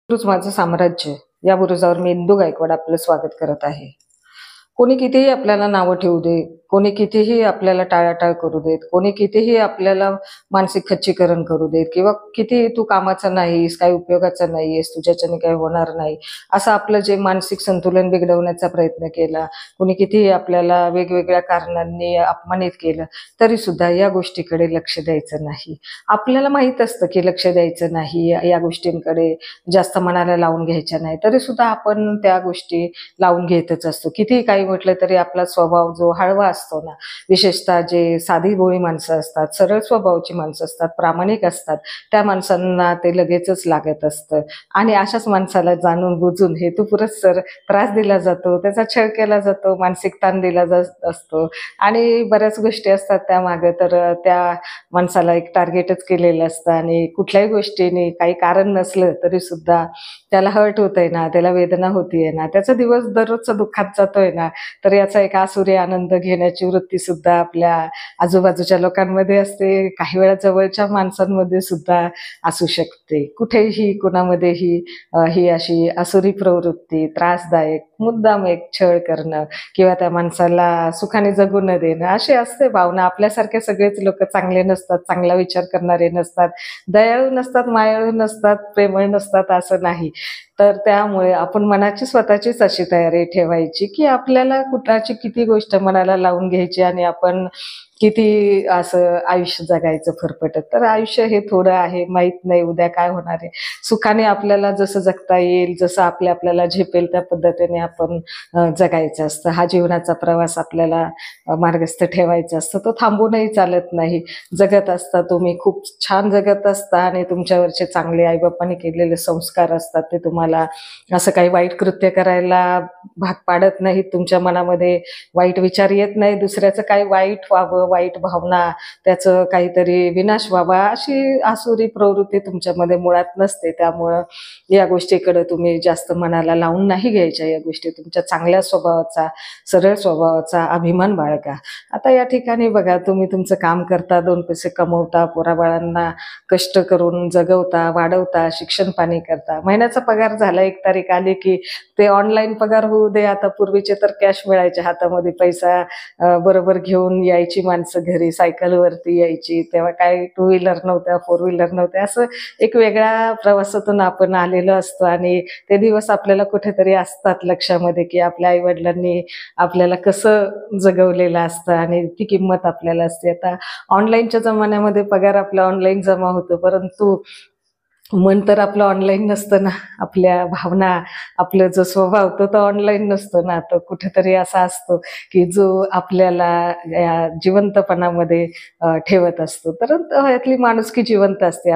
तूच माझं साम्राज्य या बुरुजावर मी इंदू गायकवाड आपलं स्वागत करत आहे. कोणी कितीही आपल्याला नावं ठेवू दे, कोणी कितीही आपल्याला टाळाटाळ करू देत, कोणी कितीही आपल्याला मानसिक खच्चीकरण करू देत किंवा कितीही तू कामाचा नाहीस, काही उपयोगाचा नाहीयेस, तुझ्याच्याने काही होणार नाही, असं आपलं जे मानसिक संतुलन बिघडवण्याचा प्रयत्न केला, कोणी कितीही आपल्याला वेगवेगळ्या कारणांनी अपमानित केलं, तरी सुद्धा या गोष्टीकडे लक्ष द्यायचं नाही. आपल्याला माहीत असतं की लक्ष द्यायचं नाही, या गोष्टींकडे जास्त मनाला लावून घ्यायच्या नाही, तरी सुद्धा आपण त्या गोष्टी लावून घेतच असतो. कितीही काही म्हटलं तरी आपला स्वभाव जो हळवा असतो ना, विशेषतः जे साधी भोळी माणसं असतात, सरळ स्वभावाची माणसं असतात, प्रामाणिक असतात, त्या माणसांना ते लगेचच लागत असतं आणि अशाच माणसाला जाणून बुजून हेतुपुरस्सर त्रास दिला जातो, त्याचा छळ केला जातो, मानसिक ताण दिला जात असतो आणि बऱ्याच गोष्टी असतात त्यामागे. तर त्या माणसाला एक टार्गेटच केलेलं असतं आणि कुठल्याही गोष्टीने काही कारण नसलं तरी सुद्धा त्याला हर्ट होतंय ना, त्याला वेदना होतीये ना, त्याचा दिवस दररोजचा दुःखात जातोय ना, तर याचा एक आसुरी आनंद घेण्याची वृत्ती सुद्धा आपल्या आजूबाजूच्या लोकांमध्ये असते, काही वेळा जवळच्या माणसांमध्ये सुद्धा असू शकते. कुठेही कुणामध्येही ही अशी आसुरी प्रवृत्ती, त्रासदायक, मुद्दाम एक छळ करणं किंवा त्या माणसाला सुखाने जगू न देणं, अशी असते भावना. आपल्यासारखे सगळेच लोक चांगले नसतात, चांगला विचार करणारे नसतात, दयाळू नसतात, मायाळू नसतात, प्रेमळ नसतात असं नाही. तर त्यामुळे आपण मनाची स्वतःचीच अशी तयारी ठेवायची की आपल्याला कुणाची किती गोष्ट मनाला लावून घ्यायची आणि आपण किती असं आयुष्य जगायचं फरफटत. तर आयुष्य हे थोडं आहे, माहित नाही उद्या काय होणार आहे. सुखाने आपल्याला जसं जगता येईल, जसं आपल्याला झेपेल त्या पद्धतीने आपण जगायचं असतं. हा जीवनाचा प्रवास आपल्याला मार्गस्थ ठेवायचा असतो, तो थांबूनही चालत नाही. जगत असता तुम्ही, खूप छान जगत असता आणि तुमच्यावरचे चांगले आईबापांनी केलेले संस्कार असतात, ते तुम्हाला असं काही वाईट कृत्य करायला भाग पाडत नाहीत. तुमच्या मनामध्ये वाईट विचार येत नाही, दुसऱ्याचं काही वाईट व्हावं, वाईट भावना, त्याचं काहीतरी विनाश व्हावा, अशी आसुरी प्रवृत्ती तुमच्यामध्ये मुळात नसते. त्यामुळं या गोष्टीकडे तुम्ही जास्त मनाला लावून नाही घ्यायच्या. या गोष्टी तुमच्या चांगल्या स्वभावाचा, सरळ स्वभावाचा अभिमान बाळगा. आता या ठिकाणी बघा, तुम्ही तुमचं काम करता, 2 पैसे कमवता, पोराबाळांना कष्ट करून जगवता, वाढवता, शिक्षण पाणी करता. महिन्याचा पगार झाला, 1 तारीख आली की ते ऑनलाईन पगार होऊ दे. आता पूर्वीचे तर कॅश मिळायचे हातामध्ये, पैसा बरोबर घेऊन यायची माणसं घरी, सायकलवरती यायची. तेव्हा काय 2 व्हीलर नव्हत्या, 4 व्हीलर नव्हत्या. असं एक वेगळ्या प्रवासातून आपण आलेलो असतो आणि ते दिवस आपल्याला कुठेतरी असतात लक्षामध्ये की आपल्या आईवडिलांनी आपल्याला कसं जगवलेलं असतं आणि ती किंमत आपल्याला असते. आता ऑनलाईनच्या जमान्यामध्ये पगार आपला ऑनलाईन जमा होतो, परंतु मन तर आपलं ऑनलाईन नसतं ना. आपल्या भावना, आपला जो स्वभाव तो ऑनलाईन नसतो ना. तो कुठेतरी असा असतो की जो आपल्याला या जिवंतपणामध्ये ठेवत असतो. तर यातली माणुसकी जिवंत असते.